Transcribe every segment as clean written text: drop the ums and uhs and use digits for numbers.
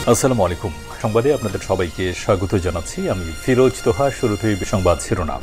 আসসালামু আলাইকুম। সংবাদে আপনাদের সবাইকে স্বাগত জানাচ্ছি। আমি ফিরোজ তোহা। শুরুতেই সংবাদ শিরোনাম।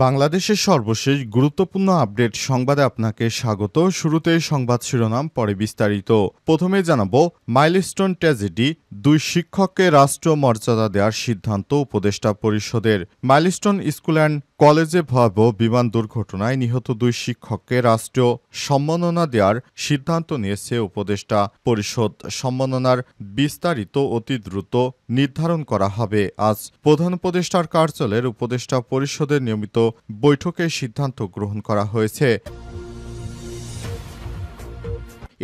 বাংলাদেশের সর্বশেষ গুরুত্বপূর্ণ আপডেট সংবাদে আপনাকে স্বাগত। শুরুতেই সংবাদ শিরোনাম, পরে বিস্তারিত। প্রথমে জানাবো মাইলস্টোন ট্র্যাজেডি, 2 শিক্ষককে রাষ্ট্রীয় মর্যাদা দেওয়ার সিদ্ধান্ত উপদেষ্টা পরিষদের। মাইলস্টোন স্কুল অ্যান্ড কলেজে ভয়াবহ বিমান দুর্ঘটনায় নিহত 2 শিক্ষককে রাষ্ট্রীয় সম্মাননা দেওয়ার সিদ্ধান্ত নিয়েছে উপদেষ্টা পরিষদ। সম্মাননার বিস্তারিত অতি দ্রুত নির্ধারণ করা হবে। আজ প্রধান উপদেষ্টার কার্যালয়ের উপদেষ্টা পরিষদের নিয়মিত বৈঠকে সিদ্ধান্ত গ্রহণ করা হয়েছে।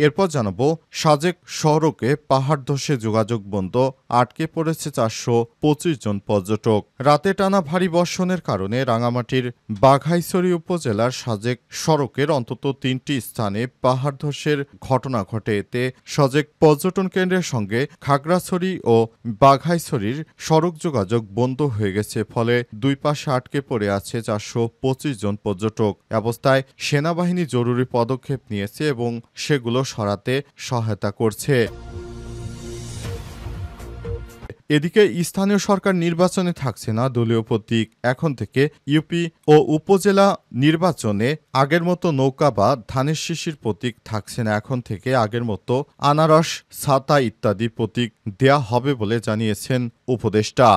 এরপর জানাবো সাজেক সড়কে পাহাড় ধসে যোগাযোগ বন্ধ, আটকে পড়েছে 425 জন পর্যটক। রাতে টানা ভারী বর্ষণের কারণে রাঙামাটির বাঘাইছড়ি উপজেলার সাজেক সড়কের অন্তত 3টি স্থানে পাহাড় ধসের ঘটনা ঘটে। এতে সাজেক পর্যটন কেন্দ্রের সঙ্গে খাগড়াছড়ি ও বাঘাইছড়ির সড়ক যোগাযোগ বন্ধ হয়ে গেছে। ফলে দুই পাশে আটকে পড়ে আছে 425 জন পর্যটক। অবস্থায় সেনাবাহিনী জরুরি পদক্ষেপ নিয়েছে এবং সেগুলো সরাতে সহায়তা করছে। এদিকে স্থানীয় সরকার নির্বাচনে থাকছে না দলীয় প্রতীক। এখন থেকে ইউপি ও উপজেলা নির্বাচনে আগের মতো নৌকা বা ধানের শীষের প্রতীক থাকছে না। এখন থেকে আগের মতো আনারস, ছাতা ইত্যাদি প্রতীক দেয়া হবে বলে জানিয়েছেন উপদেষ্টা।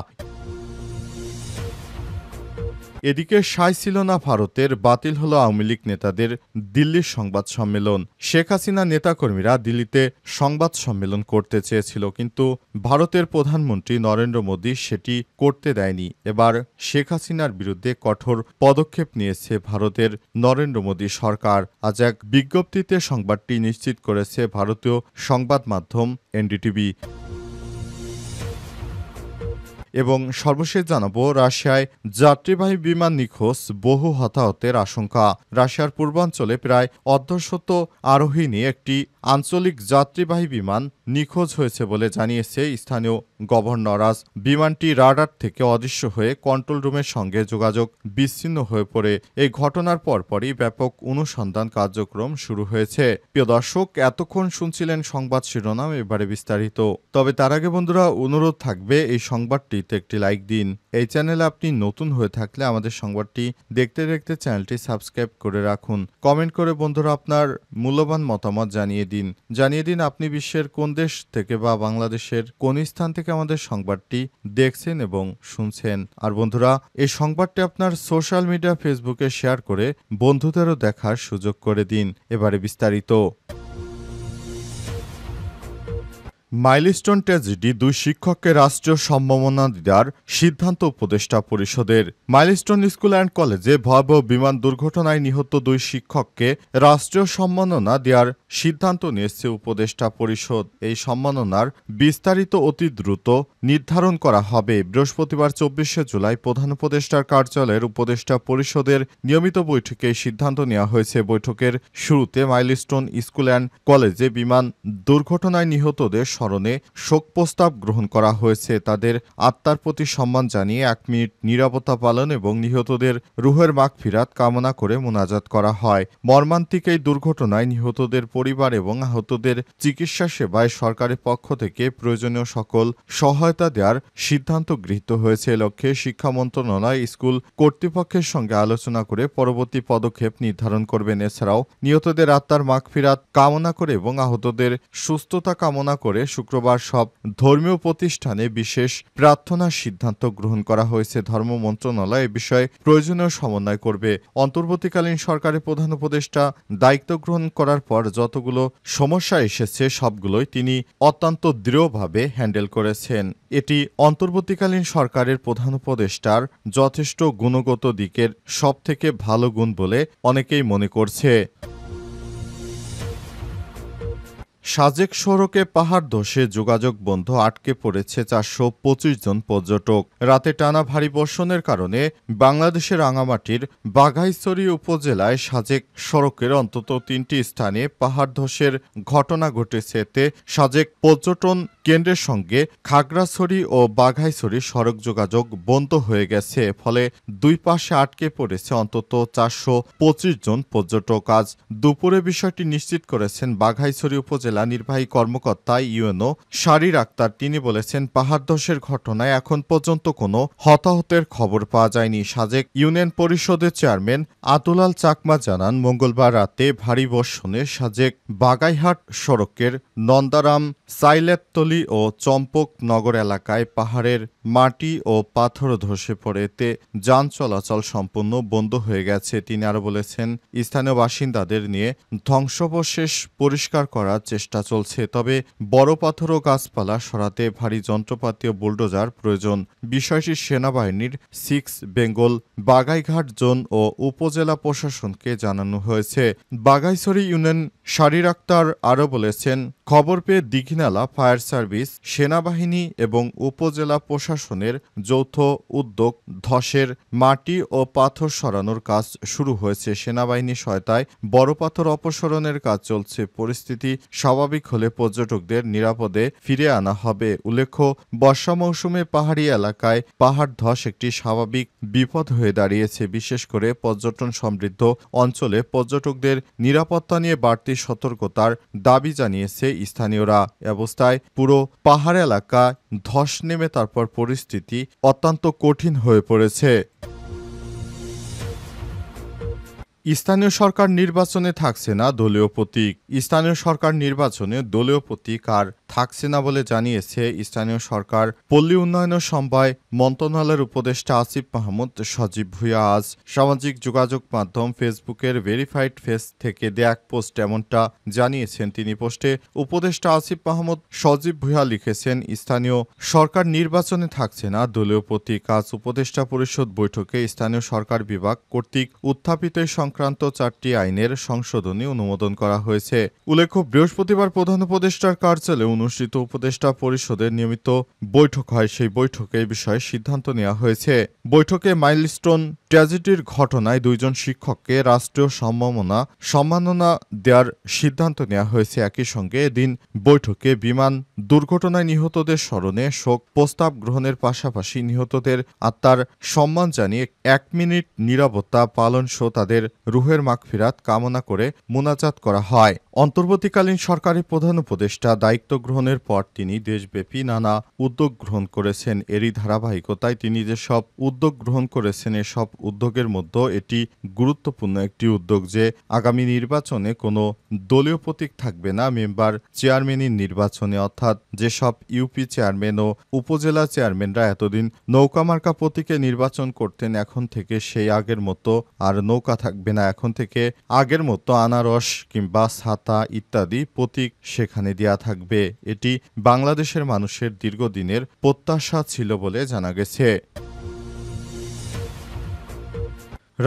এদিকে সায় ছিল না ভারতের, বাতিল হলো আওয়ামী লীগ নেতাদের দিল্লির সংবাদ সম্মেলন। শেখ হাসিনা নেতাকর্মীরা দিল্লিতে সংবাদ সম্মেলন করতে চেয়েছিল, কিন্তু ভারতের প্রধানমন্ত্রী নরেন্দ্র মোদী সেটি করতে দেয়নি। এবার শেখ হাসিনার বিরুদ্ধে কঠোর পদক্ষেপ নিয়েছে ভারতের নরেন্দ্র মোদী সরকার। আজ এক বিজ্ঞপ্তিতে সংবাদটি নিশ্চিত করেছে ভারতীয় সংবাদ মাধ্যম এনডিটিভি। এবং সর্বশেষ জানাবো রাশিয়ায় যাত্রীবাহী বিমান নিখোঁজ, বহু হতাহতের আশঙ্কা। রাশিয়ার পূর্বাঞ্চলে প্রায় অর্ধশত আরোহী নিয়ে একটি আঞ্চলিক যাত্রীবাহী বিমান নিখোঁজ হয়েছে বলে জানিয়েছে স্থানীয় গভর্নর। আজ বিমানটি রাডার থেকে অদৃশ্য হয়ে কন্ট্রোল রুমের সঙ্গে যোগাযোগ বিচ্ছিন্ন হয়ে পড়ে। এই ঘটনার পরপরই ব্যাপক অনুসন্ধান কার্যক্রম শুরু হয়েছে। প্রিয় দর্শক, এতক্ষণ শুনছিলেন সংবাদ শিরোনাম, এবারে বিস্তারিত। তবে তার আগে বন্ধুরা, অনুরোধ থাকবে এই সংবাদটিতে একটি লাইক দিন। এই চ্যানেলে আপনি নতুন হয়ে থাকলে আমাদের সংবাদটি দেখতে দেখতে চ্যানেলটি সাবস্ক্রাইব করে রাখুন। কমেন্ট করে বন্ধুরা আপনার মূল্যবান মতামত জানিয়ে দিন আপনি বিশ্বের কোন দেশ থেকে বা বাংলাদেশের কোন স্থান থেকে আমাদের সংবাদটি দেখছেন এবং শুনছেন। আর বন্ধুরা, এই সংবাদটি আপনার সোশ্যাল মিডিয়া ফেসবুকে শেয়ার করে বন্ধুদেরও দেখার সুযোগ করে দিন। এবারে বিস্তারিত। মাইলস্টোন ট্র্যাজেডি, 2 শিক্ষককে রাষ্ট্রীয় সম্মাননা দেওয়ার সিদ্ধান্ত উপদেষ্টা পরিষদের। মাইলস্টোন স্কুল অ্যান্ড কলেজে ভয়াবহ বিমান দুর্ঘটনায় নিহত 2 শিক্ষককে রাষ্ট্রীয় সম্মাননা দেওয়ার সিদ্ধান্ত নিয়েছে উপদেষ্টা পরিষদ। এই সম্মাননার বিস্তারিত অতি দ্রুত নির্ধারণ করা হবে। বৃহস্পতিবার 24শে জুলাই প্রধান উপদেষ্টার কার্যালয়ের উপদেষ্টা পরিষদের নিয়মিত বৈঠকে এই সিদ্ধান্ত নেওয়া হয়েছে। বৈঠকের শুরুতে মাইলস্টোন স্কুল অ্যান্ড কলেজে বিমান দুর্ঘটনায় নিহতদের স্মরণে শোক প্রস্তাব গ্রহণ করা হয়েছে। তাদের আত্মার প্রতি সম্মান জানিয়ে 1 মিনিট নীরবতা পালন এবং নিহতদের রুহের মাগফিরাত কামনা করে মোনাজাত করা হয়। মর্মান্তিক এই দুর্ঘটনায় নিহতদের পরিবার এবং আহতদের চিকিৎসা সেবায় সরকারের পক্ষ থেকে প্রয়োজনীয় সকল সহায়তা দেওয়ার সিদ্ধান্ত গৃহীত হয়েছে। এ লক্ষ্যে শিক্ষা মন্ত্রণালয় স্কুল কর্তৃপক্ষের সঙ্গে আলোচনা করে পরবর্তী পদক্ষেপ নির্ধারণ করবেন। এছাড়াও নিহতদের আত্মার মাগফিরাত কামনা করে এবং আহতদের সুস্থতা কামনা করে শুক্রবার সব ধর্মীয় প্রতিষ্ঠানে বিশেষ প্রার্থনার সিদ্ধান্ত গ্রহণ করা হয়েছে। ধর্ম মন্ত্রণালয় এ বিষয়ে প্রয়োজনীয় সমন্বয় করবে। অন্তর্বর্তীকালীন সরকারের প্রধান উপদেষ্টা দায়িত্ব গ্রহণ করার পর যতগুলো সমস্যা এসেছে সবগুলোই তিনি অত্যন্ত দৃঢ়ভাবে হ্যান্ডেল করেছেন। এটি অন্তর্বর্তীকালীন সরকারের প্রধান উপদেষ্টার যথেষ্ট গুণগত দিকের সবথেকে ভালো গুণ বলে অনেকেই মনে করছে। সাজেক সড়কে পাহাড় ধসে যোগাযোগ বন্ধ, আটকে পড়েছে 425 জন পর্যটক। রাতে টানা ভারী বর্ষণের কারণে বাংলাদেশের রাঙামাটির বাঘাইছড়ি উপজেলায় সাজেক সড়কের অন্তত 3টি স্থানে পাহাড় ধসের ঘটনা ঘটেছে। এতে সাজেক পর্যটন কেন্দ্রের সঙ্গে খাগড়াছড়ি ও বাঘাইছড়ি সড়ক যোগাযোগ বন্ধ হয়ে গেছে। ফলে দুই পাশে আটকে পড়েছে অন্তত 425 জন পর্যটক। আজ দুপুরে বিষয়টি নিশ্চিত করেছেন বাঘাইছড়ি উপজেলা জেলা নির্বাহী কর্মকর্তা ইউএনও শারীর আক্তার তিনি বলেছেন, পাহাড় ধসের ঘটনায় এখন পর্যন্ত কোনো হতাহতের খবর পাওয়া যায়নি। সাজেক ইউনিয়ন পরিষদের চেয়ারম্যান আতুলাল চাকমা জানান, মঙ্গলবার রাতে ভারী বর্ষণে সাজেক বাগাইহাট সড়কের নন্দারাম, সাইলেততলি ও চম্পকনগর এলাকায় পাহাড়ের মাটি ও পাথর ধসে পড়ে এতে যান চলাচল সম্পূর্ণ বন্ধ হয়ে গেছে। তিনি আরও বলেছেন, স্থানীয় বাসিন্দাদের নিয়ে ধ্বংসাবশেষ পরিষ্কার করার চেষ্টা চলছে, তবে বড় পাথর ও গাছপালা সরাতে ভারী যন্ত্রপাতি ও বুলডোজার প্রয়োজন। বিষয়টি সেনাবাহিনীর 6 বেঙ্গল বাগাইঘাট জোন ও উপজেলা প্রশাসনকে জানানো হয়েছে। বাগাইছড়ি ইউনিয়ন শারীর আক্তার আরও বলেছেন, খবর পেয়ে দীঘিনালা ফায়ার সার্ভিস, সেনাবাহিনী এবং উপজেলা প্রশাসনের যৌথ উদ্যোগ ধসের মাটি ও পাথর সরানোর কাজ শুরু হয়েছে। সেনাবাহিনীর সহায়তায় বড় পাথর অপসারণের কাজ চলছে। পরিস্থিতি স্বাভাবিক হলে পর্যটকদের নিরাপদে ফিরে আনা হবে। উল্লেখ্য, বর্ষা মৌসুমে পাহাড়ি এলাকায় পাহাড় ধস একটি স্বাভাবিক বিপদ হয়ে দাঁড়িয়েছে। বিশেষ করে পর্যটন সমৃদ্ধ অঞ্চলে পর্যটকদের নিরাপত্তা নিয়ে বাড়তি সতর্কতার দাবি জানিয়েছে স্থানীয়রা। অবস্থায় পুরো পাহাড় এলাকা ধস নেমে তারপর পরিস্থিতি অত্যন্ত কঠিন হয়ে পড়েছে। স্থানীয় সরকার নির্বাচনে থাকছে না দলীয় প্রতীক। স্থানীয় সরকার নির্বাচনে দলীয় প্রতীক আর থাকছে না বলে জানিয়েছে স্থানীয় সরকার পল্লী উন্নয়ন সমবায় মন্ত্রণালয়ের উপদেষ্টা আসিফ মাহমুদ সজীব ভুঁইয়া আজ সামাজিক যোগাযোগ মাধ্যম ফেসবুকের ভেরিফাইড পেজ থেকে দেয়া এক পোস্ট এমনটা জানিয়েছেন তিনি। পোস্টে উপদেষ্টা আসিফ মাহমুদ সজীব ভুঁইয়া লিখেছেন, স্থানীয় সরকার নির্বাচনে থাকছে না দলীয় প্রতীক। আজ উপদেষ্টা পরিষদ বৈঠকে স্থানীয় সরকার বিভাগ কর্তৃক উত্থাপিত সংক্রান্ত 4টি আইনের সংশোধনী অনুমোদন করা হয়েছে। উল্লেখ্য, বৃহস্পতিবার প্রধান উপদেষ্টার কার্যালয়ে অনুষ্ঠিত উপদেষ্টা পরিষদের নিয়মিত বৈঠক হয়। সেই বৈঠকে এই বিষয়ে সিদ্ধান্ত নেওয়া হয়েছে। বৈঠকে মাইলস্টোন ট্র্যাজেডির ঘটনায় 2 জন শিক্ষককে রাষ্ট্রীয় সম্মাননা দেওয়ার সিদ্ধান্ত নেওয়া হয়েছে। একই সঙ্গে এদিন বৈঠকে বিমান দুর্ঘটনায় নিহতদের স্মরণে শোক প্রস্তাব গ্রহণের পাশাপাশি নিহতদের আত্মার সম্মান জানিয়ে 1 মিনিট নীরবতা পালন সহ তাদের রুহের মাগফিরাত কামনা করে মুনাজাত করা হয়। অন্তর্বর্তীকালীন সরকারি প্রধান উপদেষ্টা দায়িত্ব গ্রহণের পর তিনি দেশব্যাপী নানা উদ্যোগ গ্রহণ করেছেন। এরই ধারাবাহিকতায় তিনি যেসব উদ্যোগ গ্রহণ করেছেন, এসব উদ্যোগের মধ্যে এটি গুরুত্বপূর্ণ একটি উদ্যোগ যে আগামী নির্বাচনে কোনো দলীয় প্রতীক থাকবে না মেম্বার চেয়ারম্যানের নির্বাচনে, অর্থাৎ যেসব ইউপি চেয়ারম্যান ও উপজেলা চেয়ারম্যানরা এতদিন নৌকা মার্কা প্রতীকে নির্বাচন করতেন, এখন থেকে সেই আগের মতো আর নৌকা থাকবে না। এখন থেকে আগের মতো আনারস কিংবা ছাতা ইত্যাদি প্রতীক সেখানে দেয়া থাকবে। এটি বাংলাদেশের মানুষের দীর্ঘদিনের প্রত্যাশা ছিল বলে জানা গেছে।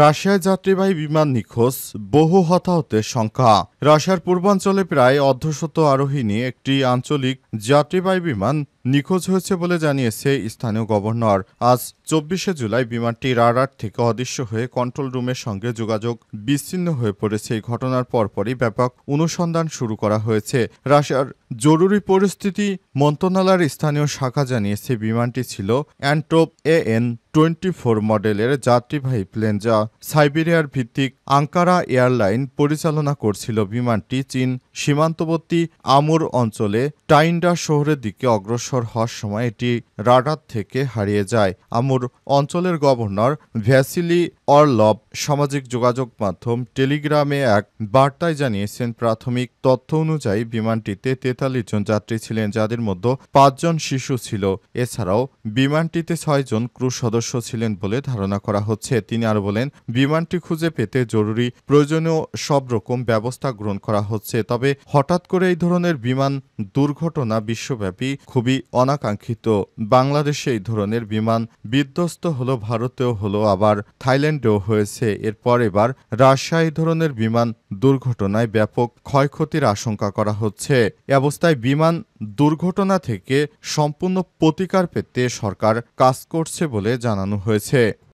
রাশিয়ায় যাত্রীবাহী বিমান নিখোঁজ, বহু হতাহতের সংখ্যা। রাশিয়ার পূর্বাঞ্চলে প্রায় অর্ধশত আরোহী নিয়ে একটি আঞ্চলিক যাত্রীবাহী বিমান নিখোঁজ হয়েছে বলে জানিয়েছে স্থানীয় গভর্নর। আজ 24শে জুলাই বিমানটি রাডার থেকে অদৃশ্য হয়ে কন্ট্রোল রুমের সঙ্গে যোগাযোগ বিচ্ছিন্ন হয়ে পড়েছে। এই ঘটনার পরপরই ব্যাপক অনুসন্ধান শুরু করা হয়েছে। রাশিয়ার জরুরি পরিস্থিতি মন্ত্রণালয়ের স্থানীয় শাখা জানিয়েছে, বিমানটি ছিল অ্যান্ট্রোপ AN-24 মডেলের যাত্রীবাহী প্লেন, যা সাইবেরিয়ার ভিত্তিক আঙ্কারা এয়ারলাইন পরিচালনা করছিল। বিমানটি চীন সীমান্তবর্তী আমুর অঞ্চলে টাইন্ডা শহরের দিকে অগ্রসর হওয়ার সময় এটি রাডার থেকে হারিয়ে যায়। আমুর অঞ্চলের গভর্নর ভ্যাসিলি অরলভ সামাজিক যোগাযোগ মাধ্যম টেলিগ্রামে এক বার্তায় জানিয়েছেন, প্রাথমিক তথ্য অনুযায়ী বিমানটিতে 43 জন যাত্রী ছিলেন, যাদের মধ্যে 5 জন শিশু ছিল। এছাড়াও বিমানটিতে 6 জন ক্রু সদস্য ছিলেন বলে ধারণা করা হচ্ছে। তিনি আরও বলেন, বিমানটি খুঁজে পেতে জরুরি প্রয়োজনীয় সব রকম ব্যবস্থা গ্রহণ করা হচ্ছে। তবে হঠাৎ করে এই ধরনের বিমান দুর্ঘটনা বিশ্বব্যাপী খুবই অনাকাঙ্ক্ষিত। বাংলাদেশে এই ধরনের বিমান বিধ্বস্ত হলো, ভারতেও হলো, আবার থাইল্যান্ডেও হয়েছে। এরপর এবার রাশিয়ায় এই ধরনের বিমান দুর্ঘটনায় ব্যাপক ক্ষয়ক্ষতির আশঙ্কা করা হচ্ছে। এ অবস্থায় বিমান দুর্ঘটনা থেকে সম্পূর্ণ প্রতিকার পেতে সরকার কাজ করছে বলে জানানো হয়েছে।